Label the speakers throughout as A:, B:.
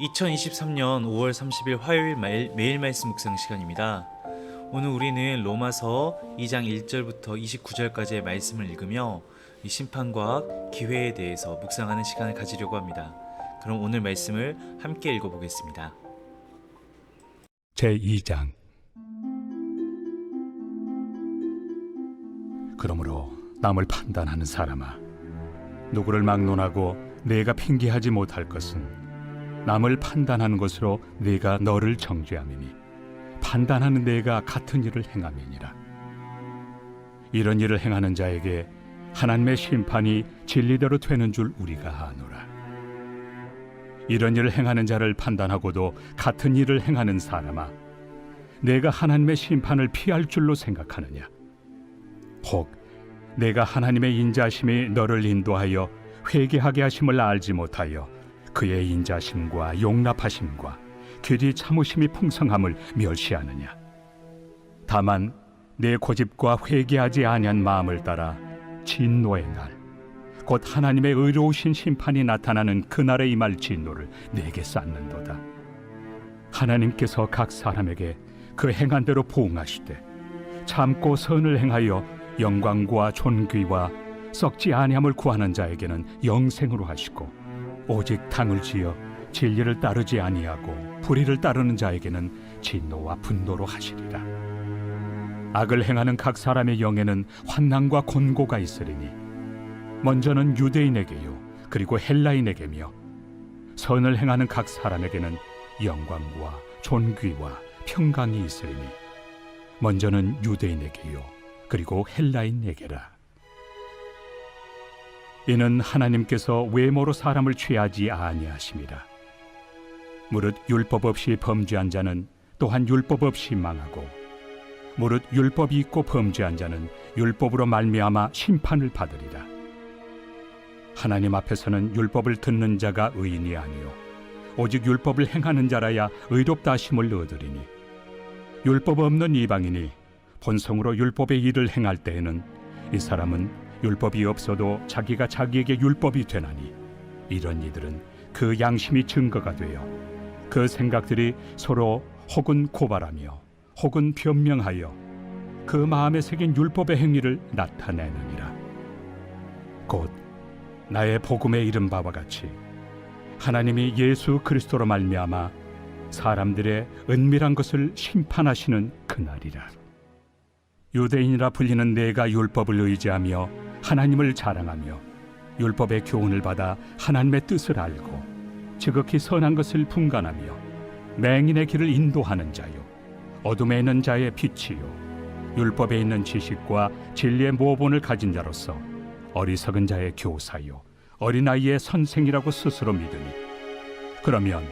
A: 2023년 5월 30일 화요일 매일 말씀 묵상 시간입니다. 오늘 우리는 로마서 2장 1절부터 29절까지의 말씀을 읽으며 이 심판과 기회에 대해서 묵상하는 시간을 가지려고 합니다. 그럼 오늘 말씀을 함께 읽어보겠습니다.
B: 제2장. 그러므로 남을 판단하는 사람아, 누구를 막론하고 내가 핑계하지 못할 것은 남을 판단하는 것으로 네가 너를 정죄함이니 판단하는 네가 같은 일을 행함이니라. 이런 일을 행하는 자에게 하나님의 심판이 진리대로 되는 줄 우리가 아노라. 이런 일을 행하는 자를 판단하고도 같은 일을 행하는 사람아, 내가 하나님의 심판을 피할 줄로 생각하느냐? 혹 내가 하나님의 인자심이 너를 인도하여 회개하게 하심을 알지 못하여 그의 인자심과 용납하심과 길이 참으심이 풍성함을 멸시하느냐? 다만 내 고집과 회개하지 아니한 마음을 따라 진노의 날, 곧 하나님의 의로우신 심판이 나타나는 그날에 임할 진노를 내게 쌓는도다. 하나님께서 각 사람에게 그 행한 대로 보응하시되 참고 선을 행하여 영광과 존귀와 썩지 아니함을 구하는 자에게는 영생으로 하시고, 오직 당을 지어 진리를 따르지 아니하고 불의를 따르는 자에게는 진노와 분노로 하시리라. 악을 행하는 각 사람의 영에는 환난과 곤고가 있으리니 먼저는 유대인에게요 그리고 헬라인에게며, 선을 행하는 각 사람에게는 영광과 존귀와 평강이 있으리니 먼저는 유대인에게요 그리고 헬라인에게라. 이는 하나님께서 외모로 사람을 취하지 아니하심이라. 무릇 율법 없이 범죄한 자는 또한 율법 없이 망하고, 무릇 율법이 있고 범죄한 자는 율법으로 말미암아 심판을 받으리라. 하나님 앞에서는 율법을 듣는 자가 의인이 아니요 오직 율법을 행하는 자라야 의롭다 하심을 얻으리니, 율법 없는 이방인이 본성으로 율법의 일을 행할 때에는 이 사람은 율법이 없어도 자기가 자기에게 율법이 되나니, 이런 이들은 그 양심이 증거가 되어 그 생각들이 서로 혹은 고발하며 혹은 변명하여 그 마음에 새긴 율법의 행위를 나타내느니라. 곧 나의 복음에 이른 바와 같이 하나님이 예수 그리스도로 말미암아 사람들의 은밀한 것을 심판하시는 그날이라. 유대인이라 불리는 내가 율법을 의지하며 하나님을 자랑하며 율법의 교훈을 받아 하나님의 뜻을 알고 지극히 선한 것을 분간하며 맹인의 길을 인도하는 자요 어둠에 있는 자의 빛이요 율법에 있는 지식과 진리의 모본을 가진 자로서 어리석은 자의 교사요 어린아이의 선생이라고 스스로 믿으니, 그러면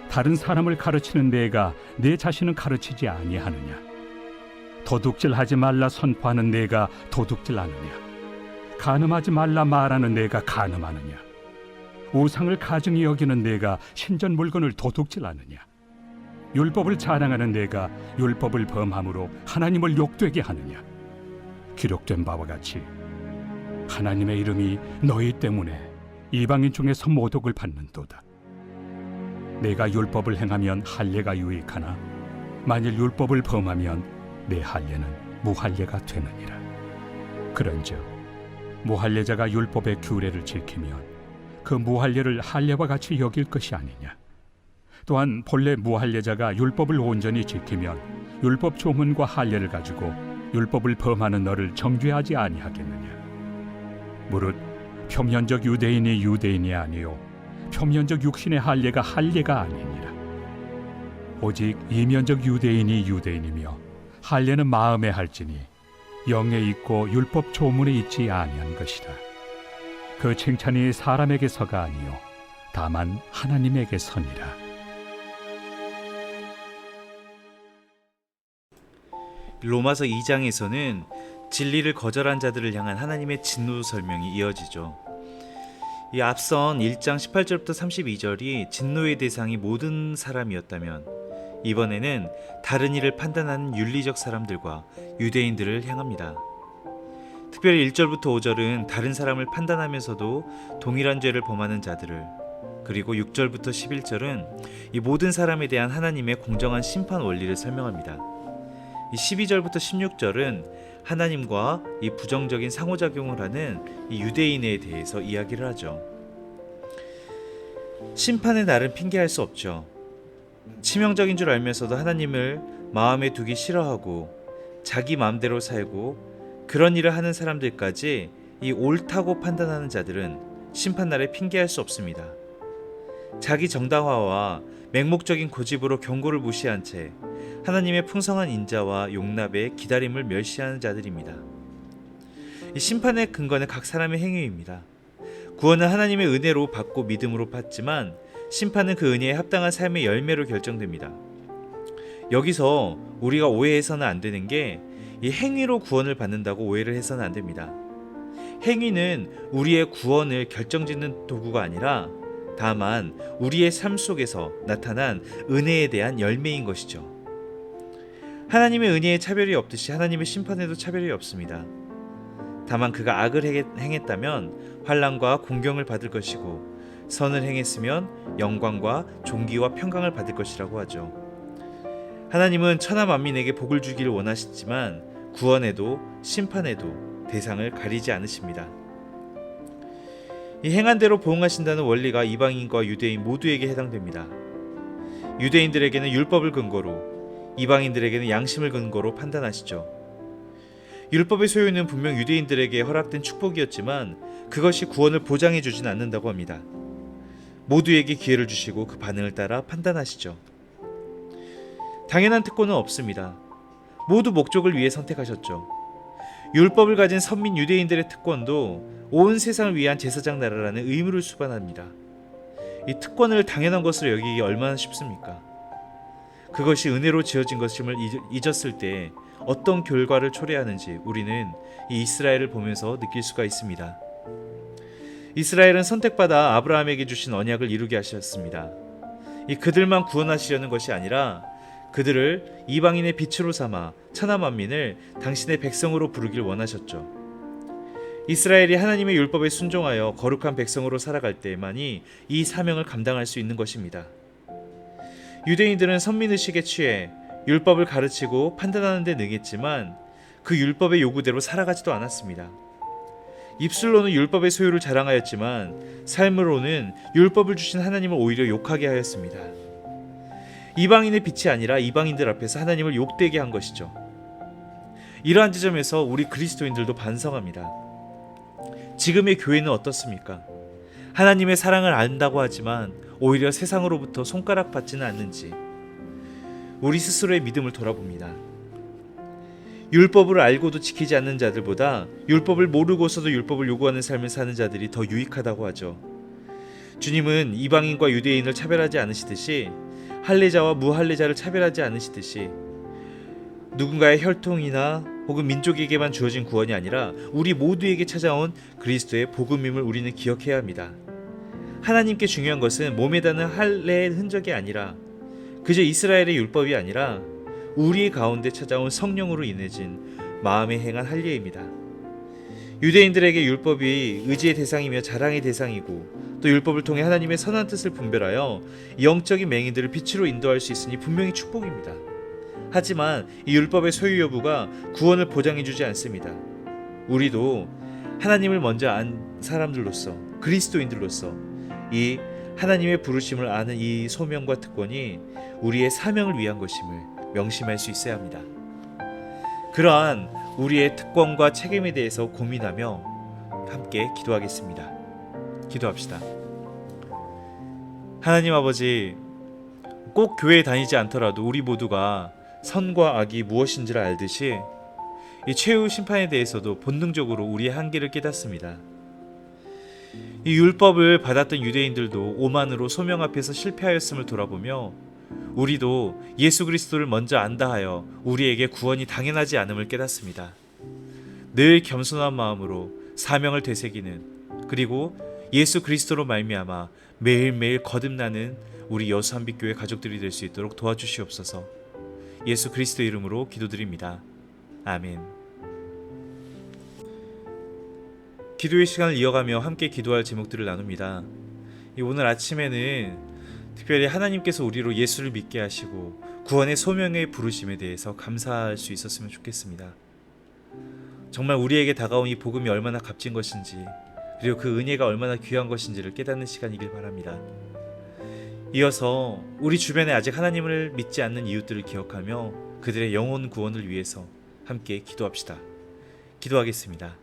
B: 다른 사람을 가르치는 내가 내 자신은 가르치지 아니하느냐? 도둑질하지 말라 선포하는 내가 도둑질하느냐? 간음하지 말라 말하는 내가 간음하느냐? 우상을 가증히 여기는 내가 신전 물건을 도둑질하느냐? 율법을 자랑하는 내가 율법을 범함으로 하나님을 욕되게 하느냐? 기록된 바와 같이 하나님의 이름이 너희 때문에 이방인 중에서 모독을 받는도다. 내가 율법을 행하면 할례가 유익하나 만일 율법을 범하면 내 할례는 무할례가 되느니라. 그런즉 무할례자가 율법의 규례를 지키면 그 무할례를 할례와 같이 여길 것이 아니냐? 또한 본래 무할례자가 율법을 온전히 지키면 율법 조문과 할례를 가지고 율법을 범하는 너를 정죄하지 아니하겠느냐? 무릇 표면적 유대인이 유대인이 아니요 표면적 육신의 할례가 할례가 아니니라. 오직 이면적 유대인이 유대인이며 할례는 마음에 할지니 영에 있고 율법 조문에 있지 아니한 것이라. 그 칭찬이 사람에게서가 아니요 다만 하나님에게서니라.
A: 로마서 2장에서는 진리를 거절한 자들을 향한 하나님의 진노 설명이 이어지죠. 이 앞선 1장 18절부터 32절이 진노의 대상이 모든 사람이었다면, 이번에는 다른 일을 판단하는 윤리적 사람들과 유대인들을 향합니다. 특별히 1절부터 5절은 다른 사람을 판단하면서도 동일한 죄를 범하는 자들을, 그리고 6절부터 11절은 이 모든 사람에 대한 하나님의 공정한 심판 원리를 설명합니다. 이 12절부터 16절은 하나님과 이 부정적인 상호작용을 하는 이 유대인에 대해서 이야기를 하죠. 심판의 날은 핑계할 수 없죠. 치명적인 줄 알면서도 하나님을 마음에 두기 싫어하고 자기 마음대로 살고 그런 일을 하는 사람들까지 이 옳다고 판단하는 자들은 심판날에 핑계할 수 없습니다. 자기 정당화와 맹목적인 고집으로 경고를 무시한 채 하나님의 풍성한 인자와 용납의 기다림을 멸시하는 자들입니다. 이 심판의 근거는 각 사람의 행위입니다. 구원은 하나님의 은혜로 받고 믿음으로 받지만 심판은 그 은혜에 합당한 삶의 열매로 결정됩니다. 여기서 우리가 오해해서는 안 되는 게 이 행위로 구원을 받는다고 오해를 해서는 안 됩니다. 행위는 우리의 구원을 결정짓는 도구가 아니라 다만 우리의 삶 속에서 나타난 은혜에 대한 열매인 것이죠. 하나님의 은혜에 차별이 없듯이 하나님의 심판에도 차별이 없습니다. 다만 그가 악을 행했다면 환난과 공경을 받을 것이고 선을 행했으면 영광과 존귀와 평강을 받을 것이라고 하죠. 하나님은 천하 만민에게 복을 주기를 원하시지만 구원에도 심판에도 대상을 가리지 않으십니다. 이 행한 대로 보응하신다는 원리가 이방인과 유대인 모두에게 해당됩니다. 유대인들에게는 율법을 근거로, 이방인들에게는 양심을 근거로 판단하시죠. 율법의 소유는 분명 유대인들에게 허락된 축복이었지만 그것이 구원을 보장해 주진 않는다고 합니다. 모두에게 기회를 주시고 그 반응을 따라 판단하시죠. 당연한 특권은 없습니다. 모두 목적을 위해 선택하셨죠. 율법을 가진 선민 유대인들의 특권도 온 세상을 위한 제사장 나라라는 의무를 수반합니다. 이 특권을 당연한 것으로 여기기 얼마나 쉽습니까? 그것이 은혜로 지어진 것임을 잊었을 때 어떤 결과를 초래하는지 우리는 이 이스라엘을 보면서 느낄 수가 있습니다. 이스라엘은 선택받아 아브라함에게 주신 언약을 이루게 하셨습니다. 이 그들만 구원하시려는 것이 아니라 그들을 이방인의 빛으로 삼아 천하 만민을 당신의 백성으로 부르길 원하셨죠. 이스라엘이 하나님의 율법에 순종하여 거룩한 백성으로 살아갈 때만이 이 사명을 감당할 수 있는 것입니다. 유대인들은 선민의식에 취해 율법을 가르치고 판단하는 데 능했지만 그 율법의 요구대로 살아가지도 않았습니다. 입술로는 율법의 소유를 자랑하였지만 삶으로는 율법을 주신 하나님을 오히려 욕하게 하였습니다. 이방인의 빛이 아니라 이방인들 앞에서 하나님을 욕되게 한 것이죠. 이러한 지점에서 우리 그리스도인들도 반성합니다. 지금의 교회는 어떻습니까? 하나님의 사랑을 안다고 하지만 오히려 세상으로부터 손가락 받지는 않는지 우리 스스로의 믿음을 돌아봅니다. 율법을 알고도 지키지 않는 자들보다 율법을 모르고서도 율법을 요구하는 삶을 사는 자들이 더 유익하다고 하죠. 주님은 이방인과 유대인을 차별하지 않으시듯이 할례자와 무할례자를 차별하지 않으시듯이 누군가의 혈통이나 혹은 민족에게만 주어진 구원이 아니라 우리 모두에게 찾아온 그리스도의 복음임을 우리는 기억해야 합니다. 하나님께 중요한 것은 몸에 닿는 할례의 흔적이 아니라 그저 이스라엘의 율법이 아니라 우리 가운데 찾아온 성령으로 인해진 마음에 행한 할례입니다. 유대인들에게 율법이 의지의 대상이며 자랑의 대상이고 또 율법을 통해 하나님의 선한 뜻을 분별하여 영적인 맹인들을 빛으로 인도할 수 있으니 분명히 축복입니다. 하지만 이 율법의 소유 여부가 구원을 보장해주지 않습니다. 우리도 하나님을 먼저 안 사람들로서 그리스도인들로서 이 하나님의 부르심을 아는 이 소명과 특권이 우리의 사명을 위한 것임을 명심할 수 있어야 합니다. 그러한 우리의 특권과 책임에 대해서 고민하며 함께 기도하겠습니다. 기도합시다. 하나님 아버지, 꼭 교회에 다니지 않더라도 우리 모두가 선과 악이 무엇인지를 알듯이 이 최후 심판에 대해서도 본능적으로 우리의 한계를 깨닫습니다. 이 율법을 받았던 유대인들도 오만으로 소명 앞에서 실패하였음을 돌아보며 우리도 예수 그리스도를 먼저 안다 하여 우리에게 구원이 당연하지 않음을 깨닫습니다. 늘 겸손한 마음으로 사명을 되새기는, 그리고 예수 그리스도로 말미암아 매일매일 거듭나는 우리 여수한빛교회 가족들이 될 수 있도록 도와주시옵소서. 예수 그리스도 이름으로 기도드립니다. 아멘. 기도의 시간을 이어가며 함께 기도할 제목들을 나눕니다. 이 오늘 아침에는 특별히 하나님께서 우리로 예수를 믿게 하시고 구원의 소명에 부르심에 대해서 감사할 수 있었으면 좋겠습니다. 정말 우리에게 다가온 이 복음이 얼마나 값진 것인지, 그리고 그 은혜가 얼마나 귀한 것인지를 깨닫는 시간이길 바랍니다. 이어서 우리 주변에 아직 하나님을 믿지 않는 이웃들을 기억하며 그들의 영혼 구원을 위해서 함께 기도합시다. 기도하겠습니다.